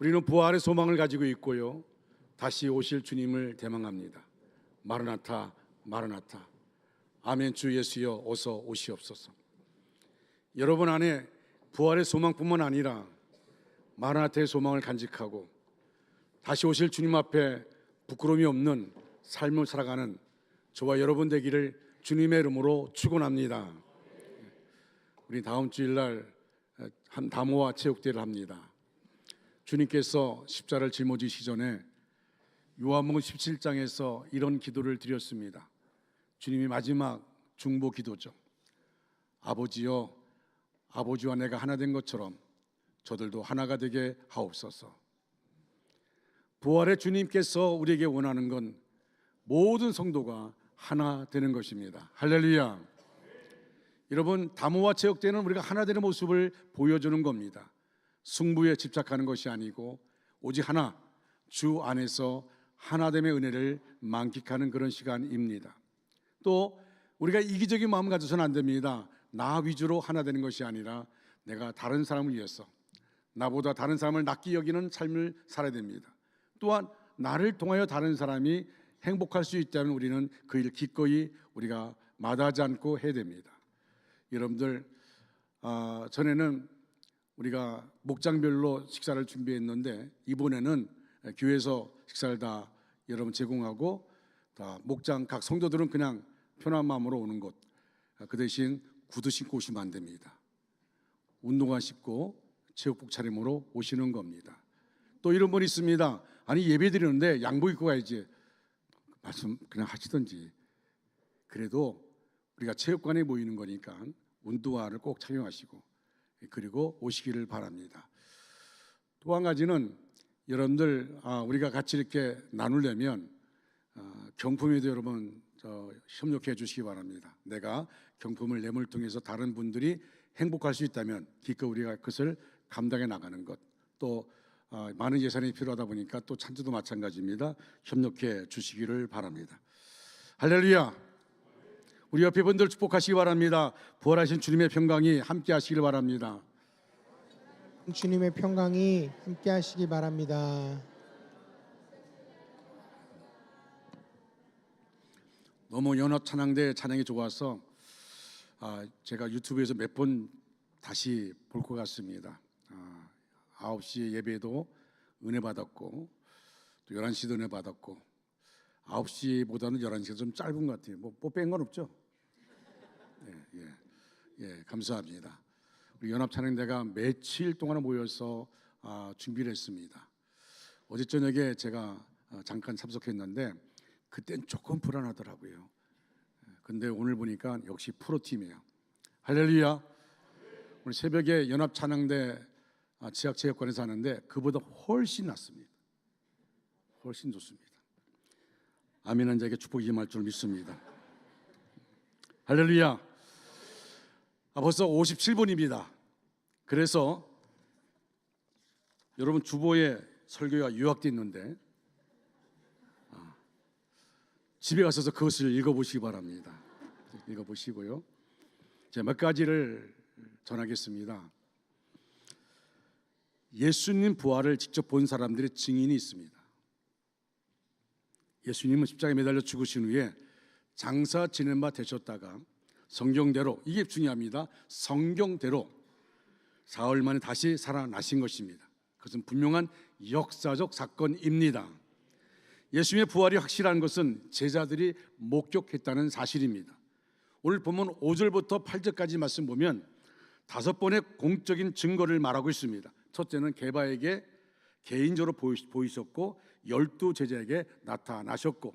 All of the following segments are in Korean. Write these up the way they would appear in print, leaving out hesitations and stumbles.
우리는 부활의 소망을 가지고 있고요, 다시 오실 주님을 대망합니다. 마르나타, 마르나타. 아멘. 주 예수여 어서 오시옵소서. 여러분 안에 부활의 소망뿐만 아니라 마르나타의 소망을 간직하고 다시 오실 주님 앞에 부끄러움이 없는 삶을 살아가는 저와 여러분 되기를 주님의 이름으로 축원합니다. 우리 다음 주일날 한 담화 체육대회를 합니다. 주님께서 십자가를 짊어지시기 전에 요한복음 17장에서 이런 기도를 드렸습니다. 주님이 마지막 중보 기도죠. 아버지여, 아버지와 내가 하나 된 것처럼 저들도 하나가 되게 하옵소서. 부활의 주님께서 우리에게 원하는 건 모든 성도가 하나 되는 것입니다. 할렐루야. 여러분, 담화와 체육대회는 우리가 하나 되는 모습을 보여주는 겁니다. 승부에 집착하는 것이 아니고 오직 하나, 주 안에서 하나됨의 은혜를 만끽하는 그런 시간입니다. 또 우리가 이기적인 마음 가져서는 안 됩니다. 나 위주로 하나 되는 것이 아니라 내가 다른 사람을 위해서, 나보다 다른 사람을 낫게 여기는 삶을 살아야 됩니다. 또한 나를 통하여 다른 사람이 행복할 수 있다면 우리는 그 일 기꺼이 우리가 마다하지 않고 해야 됩니다. 여러분들, 전에는 우리가 목장별로 식사를 준비했는데 이번에는 교회에서 식사를 다 여러분 제공하고, 다 목장 각 성도들은 그냥 편한 마음으로 오는 곳, 그 대신 구두 신고 오시면 안 됩니다. 운동화 신고 체육복 차림으로 오시는 겁니다. 또 이런 분이 있습니다. 아니, 예배 드리는데 양복 입고 가야지. 말씀 그냥 하시던지. 그래도 우리가 체육관에 모이는 거니까 운동화를 꼭 착용하시고 그리고 오시기를 바랍니다. 또 한 가지는 여러분들, 우리가 같이 이렇게 나누려면 경품에도 여러분 협력해 주시기 바랍니다. 내가 경품을 내물 통해서 다른 분들이 행복할 수 있다면 기꺼이 우리가 그것을 감당해 나가는 것, 또 많은 예산이 필요하다 보니까 또 찬주도 마찬가지입니다. 협력해 주시기를 바랍니다. 할렐루야. 우리 옆에 분들 축복하시기 바랍니다. 부활하신 주님의 평강이 함께 하시길 바랍니다. 주님의 평강이 함께 하시기 바랍니다. 너무 연합 찬양대 찬양이 좋아서 제가 유튜브에서 몇 번 다시 볼 것 같습니다. 9시 예배도 은혜 받았고 또 11시도 은혜 받았고 9시보다는 11시가 좀 짧은 것 같아요. 뭐 뺀 건 없죠? 예, 감사합니다. 우리 연합 찬양대가 며칠 동안 모여서 준비를 했습니다. 어제 저녁에 제가 잠깐 참석했는데 그땐 조금 불안하더라고요. 근데 오늘 보니까 역시 프로팀이에요. 할렐루야. 오늘 새벽에 연합 찬양대 지학체육관에서 하는데 그보다 훨씬 낫습니다. 훨씬 좋습니다. 아멘한 자에게 축복이 임할 줄 믿습니다. 할렐루야. 벌써 57분입니다. 그래서 여러분 주보에 설교가 요약되어 있는데 집에 가셔서 그것을 읽어보시기 바랍니다. 읽어보시고요. 제가 몇 가지를 전하겠습니다. 예수님 부활을 직접 본 사람들의 증인이 있습니다. 예수님은 십자가에 매달려 죽으신 후에 장사 지낸 바 되셨다가 성경대로, 이게 중요합니다. 성경대로 사흘 만에 다시 살아나신 것입니다. 그것은 분명한 역사적 사건입니다. 예수님의 부활이 확실한 것은 제자들이 목격했다는 사실입니다. 오늘 본문 5절부터 8절까지 말씀 보면 5번의 공적인 증거를 말하고 있습니다. 첫째는 게바에게 개인적으로 보이셨고 12제자에게 나타나셨고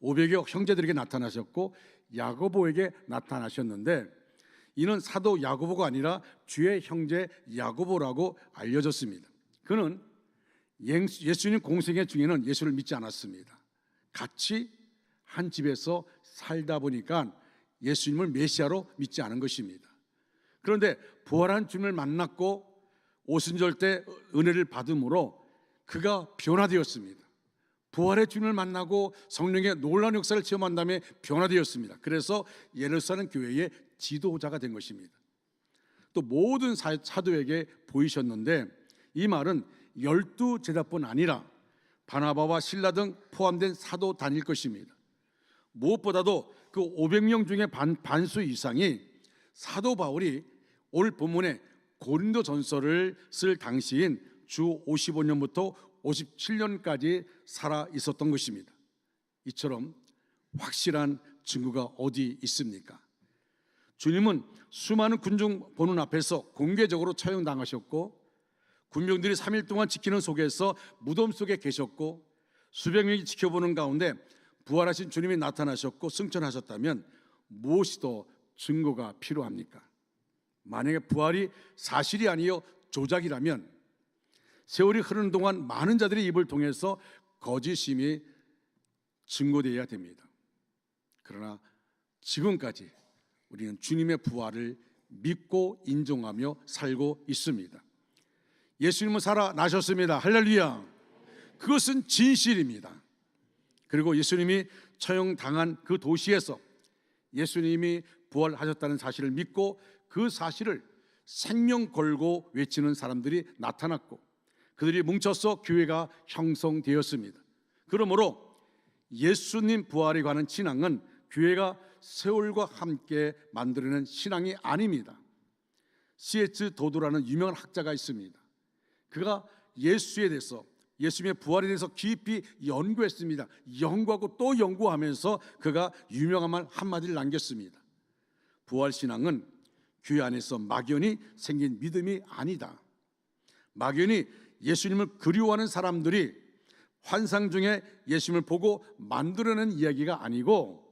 500여 형제들에게 나타나셨고 야고보에게 나타나셨는데 이는 사도 야고보가 아니라 주의 형제 야고보라고 알려졌습니다. 그는 예수님 공생애 중에는 예수를 믿지 않았습니다. 같이 한 집에서 살다 보니까 예수님을 메시아로 믿지 않은 것입니다. 그런데 부활한 주님을 만났고 오순절 때 은혜를 받음으로 그가 변화되었습니다. 부활의 주님을 만나고 성령의 놀라운 역사를 체험한 다음에 변화되었습니다. 그래서 예루살렘 교회의 지도자가 된 것입니다. 또 모든 사도에게 보이셨는데 이 말은 12제자뿐 아니라 바나바와 실라 등 포함된 사도 단일 것입니다. 무엇보다도 그 500명 중에 반수 이상이 사도 바울이 오늘 본문에 고린도 전서를 쓸 당시인 주 55년부터 57년까지 살아 있었던 것입니다. 이처럼 확실한 증거가 어디 있습니까? 주님은 수많은 군중 보는 앞에서 공개적으로 처형당하셨고, 군병들이 3일 동안 지키는 속에서 무덤 속에 계셨고, 수백 명이 지켜보는 가운데 부활하신 주님이 나타나셨고 승천하셨다면 무엇이 더 증거가 필요합니까? 만약에 부활이 사실이 아니요 조작이라면 세월이 흐르는 동안 많은 자들의 입을 통해서 거짓임이 증거되어야 됩니다. 그러나 지금까지 우리는 주님의 부활을 믿고 인정하며 살고 있습니다. 예수님은 살아나셨습니다. 할렐루야. 그것은 진실입니다. 그리고 예수님이 처형당한 그 도시에서 예수님이 부활하셨다는 사실을 믿고 그 사실을 생명 걸고 외치는 사람들이 나타났고, 그들이 뭉쳐서 교회가 형성되었습니다. 그러므로 예수님 부활에 관한 신앙은 교회가 세월과 함께 만들어낸 신앙이 아닙니다. C.H. 도도라는 유명한 학자가 있습니다. 그가 예수에 대해서, 예수님의 부활에 대해서 깊이 연구했습니다. 연구하고 또 연구하면서 그가 유명한 말 한마디를 남겼습니다. 부활신앙은 교회 안에서 막연히 생긴 믿음이 아니다. 막연히 예수님을 그리워하는 사람들이 환상 중에 예수님을 보고 만들어낸 이야기가 아니고,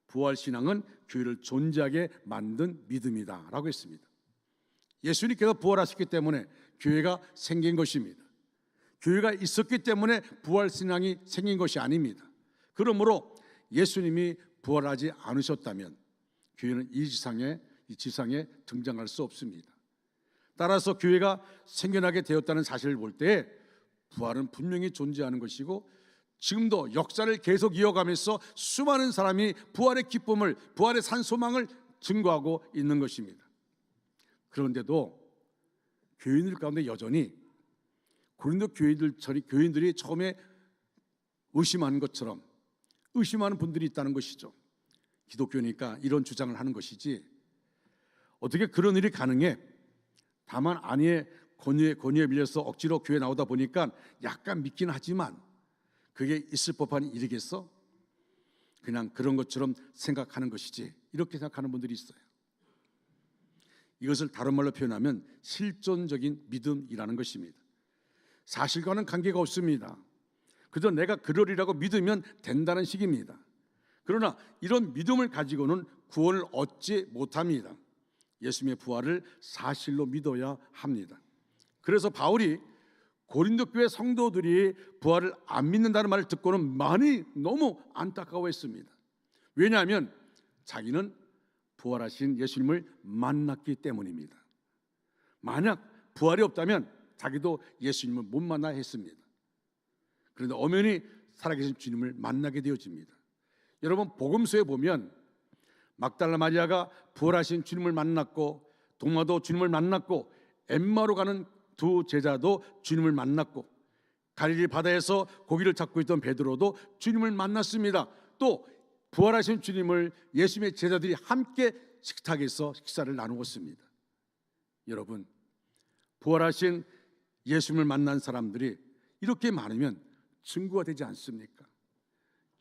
부활신앙은 교회를 존재하게 만든 믿음이다 라고 했습니다. 예수님께서 부활하셨기 때문에 교회가 생긴 것입니다. 교회가 있었기 때문에 부활신앙이 생긴 것이 아닙니다. 그러므로 예수님이 부활하지 않으셨다면 교회는 이 지상에 등장할 수 없습니다. 따라서 교회가 생겨나게 되었다는 사실을 볼 때 부활은 분명히 존재하는 것이고, 지금도 역사를 계속 이어가면서 수많은 사람이 부활의 기쁨을, 부활의 산소망을 증거하고 있는 것입니다. 그런데도 교인들 가운데 여전히 고린도 교인들이 처음에 의심하는 것처럼 의심하는 분들이 있다는 것이죠. 기독교니까 이런 주장을 하는 것이지 어떻게 그런 일이 가능해? 다만 아내의 권유에 밀려서 억지로 교회 나오다 보니까 약간 믿긴 하지만 그게 있을 법한 일이겠어? 그냥 그런 것처럼 생각하는 것이지, 이렇게 생각하는 분들이 있어요. 이것을 다른 말로 표현하면 실존적인 믿음이라는 것입니다. 사실과는 관계가 없습니다. 그저 내가 그러리라고 믿으면 된다는 식입니다. 그러나 이런 믿음을 가지고는 구원을 얻지 못합니다. 예수님의 부활을 사실로 믿어야 합니다. 그래서 바울이 고린도 교회 성도들이 부활을 안 믿는다는 말을 듣고는 많이 너무 안타까워했습니다. 왜냐하면 자기는 부활하신 예수님을 만났기 때문입니다. 만약 부활이 없다면 자기도 예수님을 못 만나 했습니다. 그런데 엄연히 살아계신 주님을 만나게 되어집니다. 여러분, 복음서에 보면 막달라 마리아가 부활하신 주님을 만났고, 도마도 주님을 만났고, 엠마로 가는 두 제자도 주님을 만났고, 갈릴리 바다에서 고기를 잡고 있던 베드로도 주님을 만났습니다. 또 부활하신 주님을 예수님의 제자들이 함께 식탁에서 식사를 나누었습니다. 여러분, 부활하신 예수님을 만난 사람들이 이렇게 많으면 증거가 되지 않습니까?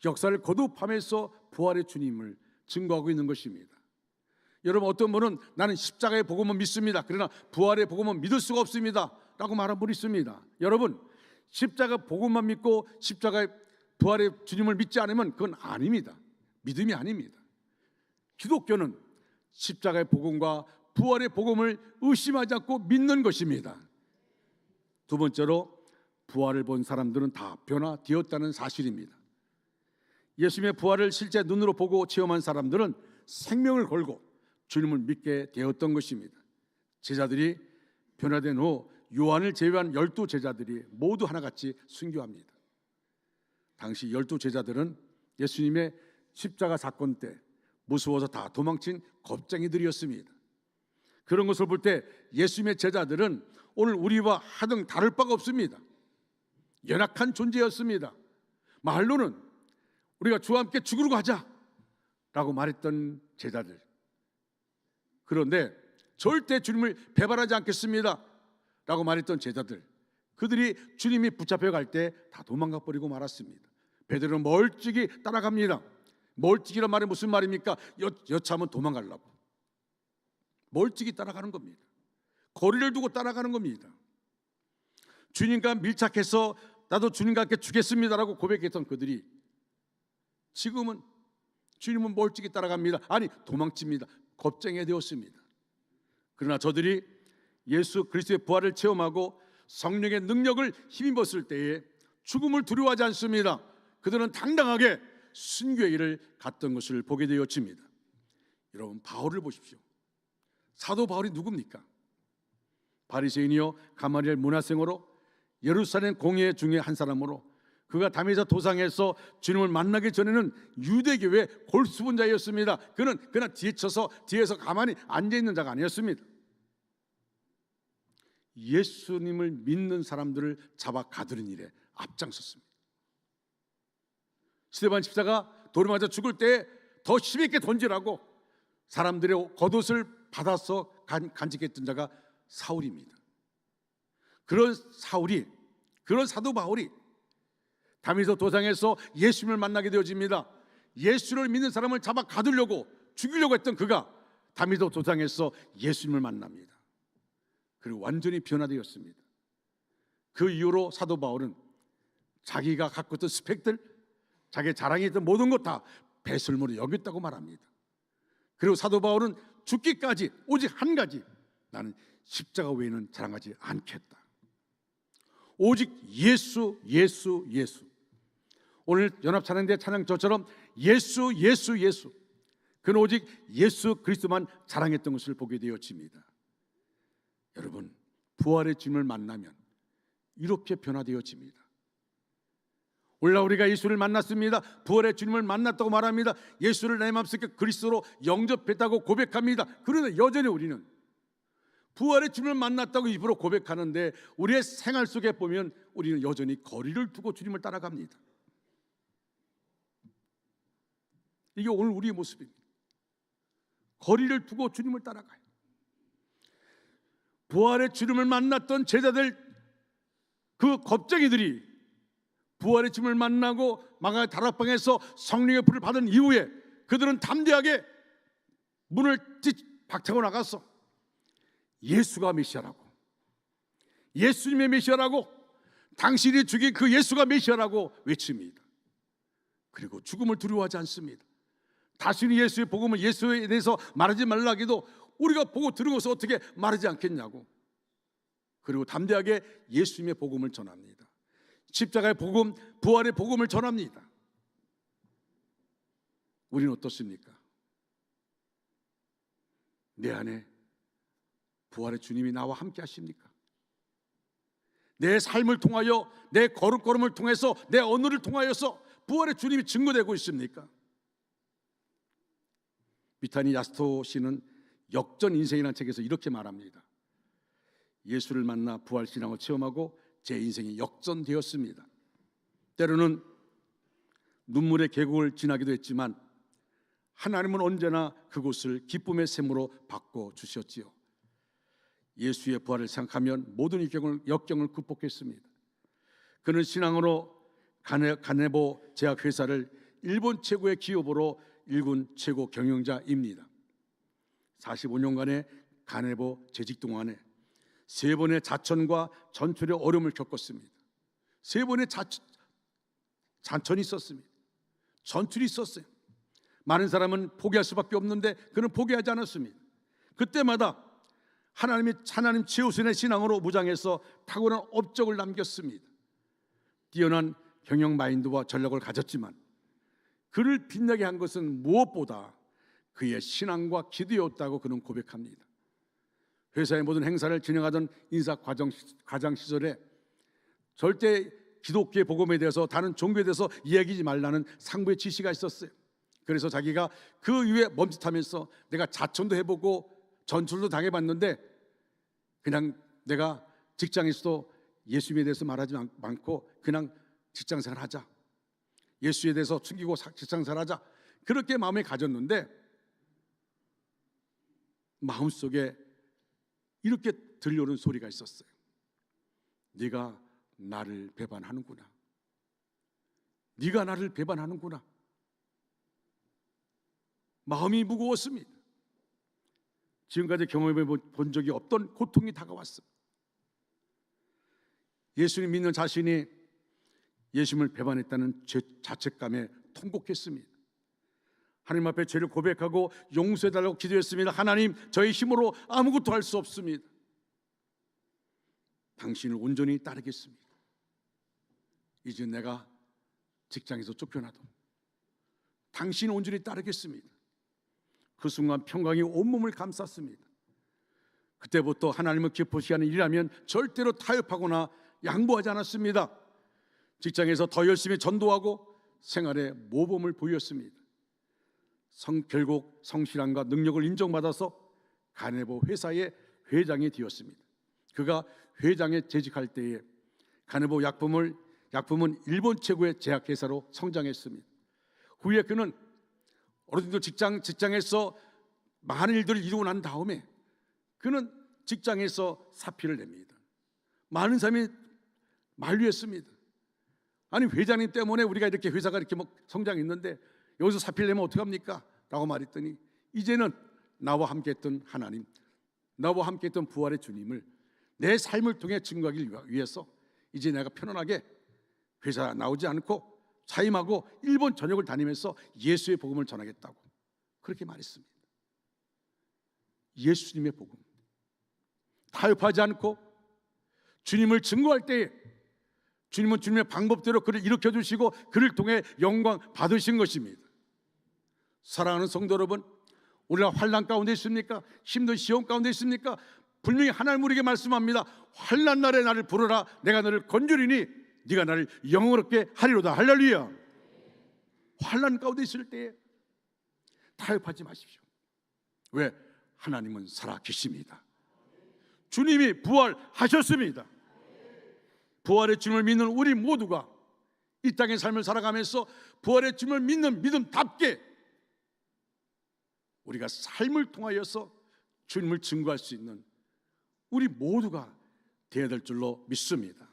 역사를 거듭하면서 부활의 주님을 증거하고 있는 것입니다. 여러분, 어떤 분은 나는 십자가의 복음은 믿습니다, 그러나 부활의 복음은 믿을 수가 없습니다 라고 말하는 분이 있습니다. 여러분, 십자가 복음만 믿고 십자가의 부활의 주님을 믿지 않으면 그건 아닙니다. 믿음이 아닙니다. 기독교는 십자가의 복음과 부활의 복음을 의심하지 않고 믿는 것입니다. 두 번째로, 부활을 본 사람들은 다 변화되었다는 사실입니다. 예수님의 부활을 실제 눈으로 보고 체험한 사람들은 생명을 걸고 주님을 믿게 되었던 것입니다. 제자들이 변화된 후 요한을 제외한 12제자들이 모두 하나같이 순교합니다. 당시 12제자들은 예수님의 십자가 사건 때 무서워서 다 도망친 겁쟁이들이었습니다. 그런 것을 볼 때 예수님의 제자들은 오늘 우리와 하등 다를 바가 없습니다. 연약한 존재였습니다. 말로는 우리가 주와 함께 죽으러 가자라고 말했던 제자들, 그런데 절대 주님을 배반하지 않겠습니다 라고 말했던 제자들, 그들이 주님이 붙잡혀 갈 때 다 도망가 버리고 말았습니다. 베드로는 멀찍이 따라갑니다. 멀찍이란 말이 무슨 말입니까? 여차하면 도망가려고 멀찍이 따라가는 겁니다. 거리를 두고 따라가는 겁니다. 주님과 밀착해서 나도 주님과 함께 죽겠습니다라고 고백했던 그들이 지금은 주님은 멀찍이 따라갑니다. 아니, 도망칩니다. 겁쟁이 되었습니다. 그러나 저들이 예수 그리스도의 부활을 체험하고 성령의 능력을 힘입었을 때에 죽음을 두려워하지 않습니다. 그들은 당당하게 순교의 길을 갔던 것을 보게 되었습니다. 여러분, 바울을 보십시오. 사도 바울이 누굽니까? 바리새인이요 가말리엘 문화생으로 예루살렘 공회 중에 한 사람으로, 그가 담에서 도상에서 주님을 만나기 전에는 유대교회 골수분자였습니다. 그는 그냥 뒤에서 가만히 앉아있는 자가 아니었습니다. 예수님을 믿는 사람들을 잡아 가두는 일에 앞장섰습니다. 스데반 집사가 돌을 맞아 죽을 때 더 힘있게 던지라고 사람들의 겉옷을 받아서 간직했던 자가 사울입니다. 그런 사도 바울이 다메섹 도상에서 예수님을 만나게 되어집니다. 예수를 믿는 사람을 잡아 가두려고 죽이려고 했던 그가 다메섹 도상에서 예수님을 만납니다. 그리고 완전히 변화되었습니다. 그 이후로 사도 바울은 자기가 갖고 있던 스펙들, 자기 자랑했던 모든 것 다 배설물로 여겼다고 말합니다. 그리고 사도 바울은 죽기까지 오직 한 가지, 나는 십자가 외에는 자랑하지 않겠다. 오직 예수, 예수, 예수. 오늘 연합 찬양대 찬양처럼 예수, 예수, 예수. 그는 오직 예수 그리스도만 자랑했던 것을 보게 되어집니다. 여러분, 부활의 주님을 만나면 이렇게 변화되어집니다. 오늘 우리가 예수를 만났습니다. 부활의 주님을 만났다고 말합니다. 예수를 내 마음속에 그리스도로 영접했다고 고백합니다. 그런데 여전히 우리는 부활의 주님을 만났다고 입으로 고백하는데 우리의 생활 속에 보면 우리는 여전히 거리를 두고 주님을 따라갑니다. 이게 오늘 우리의 모습입니다. 거리를 두고 주님을 따라가요. 부활의 주님을 만났던 제자들, 그 겁쟁이들이 부활의 주님을 만나고 마가의 다락방에서 성령의 불을 받은 이후에 그들은 담대하게 문을 박차고 나가서 예수가 메시아라고, 예수님의 메시아라고, 당신이 죽인 그 예수가 메시아라고 외칩니다. 그리고 죽음을 두려워하지 않습니다. 다시는 예수의 복음을, 예수에 대해서 말하지 말라 하기도 우리가 보고 들은 것을 어떻게 말하지 않겠냐고. 그리고 담대하게 예수님의 복음을 전합니다. 십자가의 복음, 부활의 복음을 전합니다. 우리는 어떻습니까? 내 안에 부활의 주님이 나와 함께 하십니까? 내 삶을 통하여, 내 걸음걸음을 통해서, 내 언어를 통하여서 부활의 주님이 증거되고 있습니까? 비타니 야스토 씨는 역전 인생이라는 책에서 이렇게 말합니다. 예수를 만나 부활신앙을 체험하고 제 인생이 역전되었습니다. 때로는 눈물의 계곡을 지나기도 했지만 하나님은 언제나 그곳을 기쁨의 샘으로 바꿔주셨지요. 예수의 부활을 생각하면 모든 역경을 극복했습니다. 그는 신앙으로 가네보 제약회사를 일본 최고의 기업으로 일군 최고 경영자입니다. 45년간의 가네보 재직 동안에 3번의 자천과 전출의 어려움을 겪었습니다. 3번의 자천이 있었습니다. 전출이 있었어요. 많은 사람은 포기할 수밖에 없는데 그는 포기하지 않았습니다. 그때마다 하나님 최우선의 신앙으로 무장해서 탁월한 업적을 남겼습니다. 뛰어난 경영 마인드와 전략을 가졌지만 그를 빛나게 한 것은 무엇보다 그의 신앙과 기도였다고 그는 고백합니다. 회사의 모든 행사를 진행하던 인사 과장 시절에 절대 기독교의 복음에 대해서, 다른 종교에 대해서 이야기하지 말라는 상부의 지시가 있었어요. 그래서 자기가 그 이후에 멈칫하면서 내가 자천도 해보고 전출도 당해봤는데 그냥 내가 직장에서도 예수님에 대해서 말하지 않고 그냥 직장생활 하자, 예수에 대해서 숨기고 직장생활 하자, 그렇게 마음에 가졌는데 마음속에 이렇게 들려오는 소리가 있었어요. 네가 나를 배반하는구나. 네가 나를 배반하는구나. 마음이 무거웠습니다. 지금까지 경험해 본 적이 없던 고통이 다가왔습니다. 예수님 믿는 자신이 예수님을 배반했다는 자책감에 통곡했습니다. 하나님 앞에 죄를 고백하고 용서해달라고 기도했습니다. 하나님, 저의 힘으로 아무것도 할 수 없습니다. 당신을 온전히 따르겠습니다. 이제 내가 직장에서 쫓겨나도 당신을 온전히 따르겠습니다. 그 순간 평강이 온몸을 감쌌습니다. 그때부터 하나님을 기쁘시게 하는 일이라면 절대로 타협하거나 양보하지 않았습니다. 직장에서 더 열심히 전도하고 생활에 모범을 보였습니다. 결국 성실함과 능력을 인정받아서 가네보 회사의 회장이 되었습니다. 그가 회장에 재직할 때에 가네보 약품은 일본 최고의 제약회사로 성장했습니다. 후에 그는 어른들 직장에서 많은 일들을 이루고 난 다음에 그는 직장에서 사표를 냅니다. 많은 사람이 만류했습니다. 아니, 회장님 때문에 우리가 이렇게 회사가 이렇게 성장했는데 여기서 사표를 내면 어떡합니까? 라고 말했더니 이제는 나와 함께했던 하나님, 나와 함께했던 부활의 주님을 내 삶을 통해 증거하기 위해서 이제 내가 편안하게 회사 나오지 않고 사임하고 일본 전역을 다니면서 예수의 복음을 전하겠다고 그렇게 말했습니다. 예수님의 복음, 타협하지 않고 주님을 증거할 때에 주님은 주님의 방법대로 그를 일으켜주시고 그를 통해 영광 받으신 것입니다. 사랑하는 성도 여러분, 우리가 환난 가운데 있습니까? 힘든 시험 가운데 있습니까? 분명히 하나님 우리에게 말씀합니다. 환난 날에 나를 부르라. 내가 너를 건주리니 네가 나를 영원롭게 하리로다. 할렐루야. 환난 가운데 있을 때에 타협하지 마십시오. 왜? 하나님은 살아 계십니다. 주님이 부활하셨습니다. 부활의 주님을 믿는 우리 모두가 이 땅의 삶을 살아가면서 부활의 주님을 믿는 믿음답게 우리가 삶을 통하여서 주님을 증거할 수 있는 우리 모두가 되어야 될 줄로 믿습니다.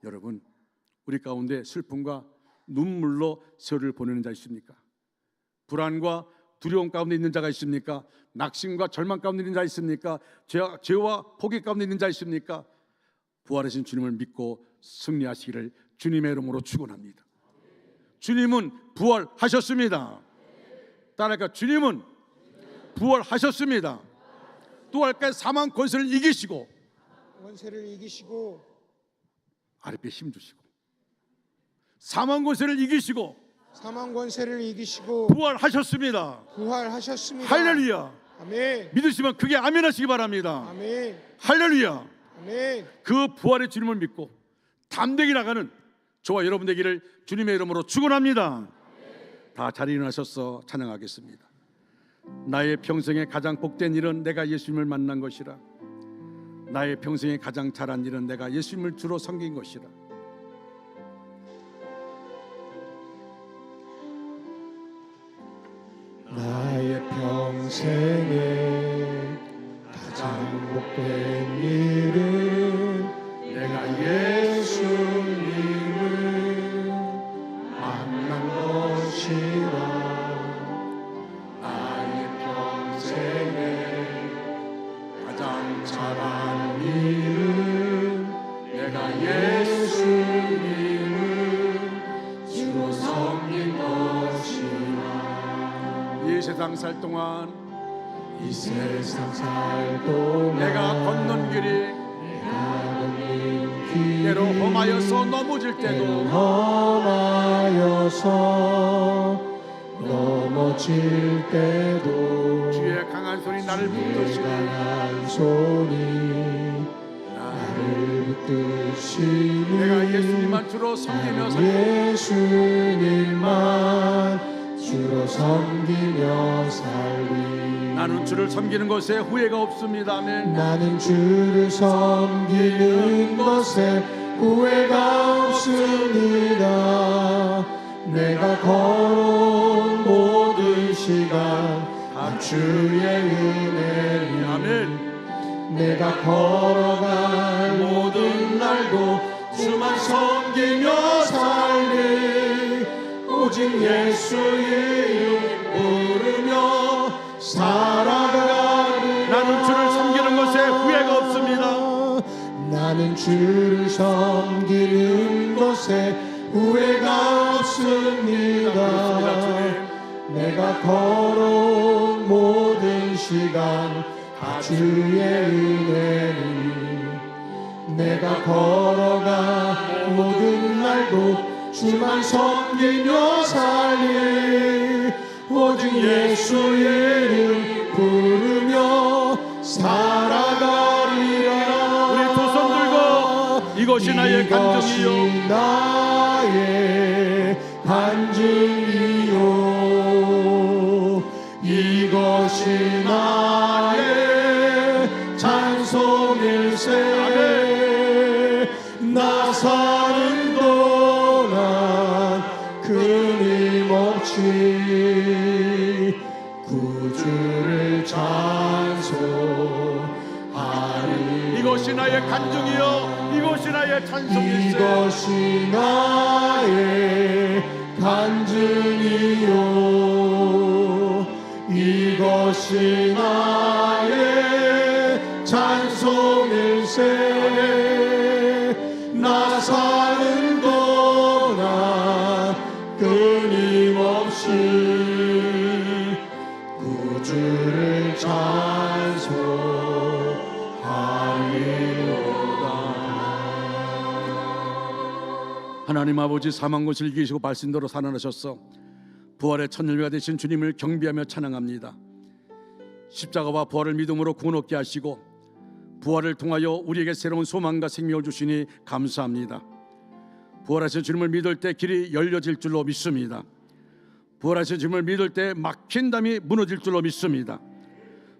여러분, 우리 가운데 슬픔과 눈물로 세월을 보내는 자 있습니까? 불안과 두려움 가운데 있는 자가 있습니까? 낙심과 절망 가운데 있는 자 있습니까? 죄와 포기 가운데 있는 자 있습니까? 부활하신 주님을 믿고 승리하시기를 주님의 이름으로 축원합니다. 주님은 부활하셨습니다. 따라할까? 주님은 부활하셨습니다. 또 할까요? 사망 권세를 이기시고 아랫배 힘 주시고 사망 권세를 이기시고 부활하셨습니다. 할렐루야. 아멘. 믿으시면 크게 아멘 하시기 바랍니다. 아멘. 할렐루야. 아멘. 그 부활의 주님을 믿고 담대히 나가는 저와 여러분 되기를 주님의 이름으로 축원합니다. 다 자리 일어나셔서 찬양하겠습니다. 나의 평생에 가장 복된 일은 내가 예수님을 만난 것이라. 나의 평생에 가장 잘한 일은 내가 예수님을 주로 섬긴 것이라. 나의 평생에 가장 복된 일은 내가 예수님을 만난 것이라. 나의 평생에 가장 잘한 일은 내가 예수님을 주로 섬긴 것이라. 이 세상 살 동안 내가 걷는 길이 때로 험하여서 넘어질 때도 주의 강한 손이 나를 붙드시니 내가 예수님만 주로 섬기며 주로 섬기며 살리. 나는 주를 섬기는 것에 후회가 없습니다. 아멘. 나는 주를 섬기는 것에 후회가 없습니다. 내가 걸어온 모든 시간 다 주의 은혜니. 아멘. 내가 걸어갈 모든 날도 주만 섬기며 살리. 오직 예수의 이름 부르며 살아가리. 나는 주를 섬기는 것에 후회가 없습니다. 나는 주를 섬기는 것에 후회가 없습니다. 주님. 내가 걸어온 모든 시간 다 주의 은혜니. 내가 걸어가 모든 날도 주만 섬기며 살리. 오직 예수의 이름 부르며 살아가리라. 우리 두 손 들고 이것이 나의 간증이요. 이것이 나의 간증이요. 이것이 나의 찬송일세. 나 사는 동안 끊임없이 구주를 찬송하리. 이것이 나의 간증이요. 이것이 나의 찬송일세. 이것이 나의 간증이요. 이것이 나의 찬송일세. 나 사는 동안 끊임없이 구주를 찬송하리로다. 하나님 아버지, 사망 것을 이기시고 발신도로 살아나셨어 부활의 첫 열매가 되신 주님을 경배하며 찬양합니다. 십자가와 부활을 믿음으로 구원 얻게 하시고 부활을 통하여 우리에게 새로운 소망과 생명을 주시니 감사합니다. 부활하신 주님을 믿을 때 길이 열려질 줄로 믿습니다. 부활하신 주님을 믿을 때 막힌 담이 무너질 줄로 믿습니다.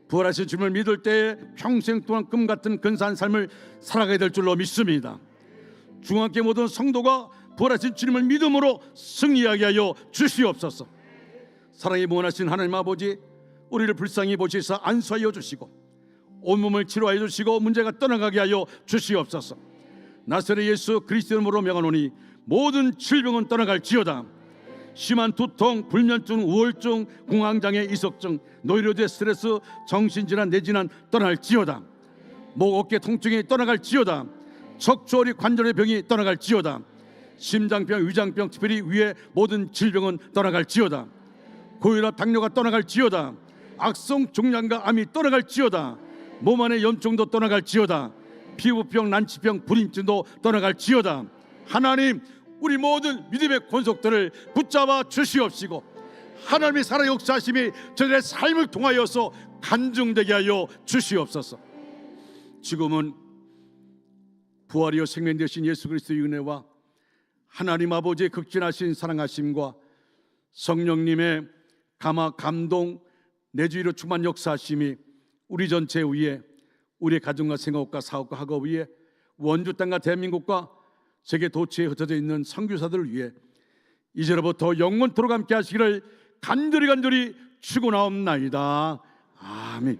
부활하신 주님을 믿을 때 평생 동안 금 같은 근사한 삶을 살아가야 될 줄로 믿습니다. 중앙교회 모든 성도가 부활하신 주님을 믿음으로 승리하게 하여 주시옵소서. 사랑이 무한하신 하나님 아버지, 우리를 불쌍히 보시사 안수하여 주시고 온몸을 치료하여 주시고 문제가 떠나가게 하여 주시옵소서. 나사렛 예수 그리스도 이름으로 명하노니 모든 질병은 떠나갈지어다. 심한 두통, 불면증, 우울증, 공황장애, 이석증, 노이로제, 스트레스, 정신질환, 뇌질환 떠날지어다. 목, 어깨 통증이 떠나갈지어다. 척추, 관절의 병이 떠나갈지어다. 심장병, 위장병, 특별히 위의 모든 질병은 떠나갈지어다. 고혈압, 당뇨가 떠나갈지어다. 악성 종양과 암이 떠나갈지어다. 몸 안의 염증도 떠나갈지어다. 피부병, 난치병, 불임증도 떠나갈지어다. 하나님, 우리 모든 믿음의 권속들을 붙잡아 주시옵시고 하나님의 살아 역사하심이 저들의 삶을 통하여서 간증되게 하여 주시옵소서. 지금은 부활이요 생명 되신 예수 그리스도의 은혜와 하나님 아버지의 극진하신 사랑하심과 성령님의 감화, 감동, 내주의로 충만 역사하심이 우리 전체 위에, 우리의 가정과 생업과 사업과 학업 위에, 원주 땅과 대한민국과 세계 도처에 흩어져 있는 선교사들을 위해 이제로부터 영원토록 함께 하시기를 간절히 축원하옵나이다. 아멘.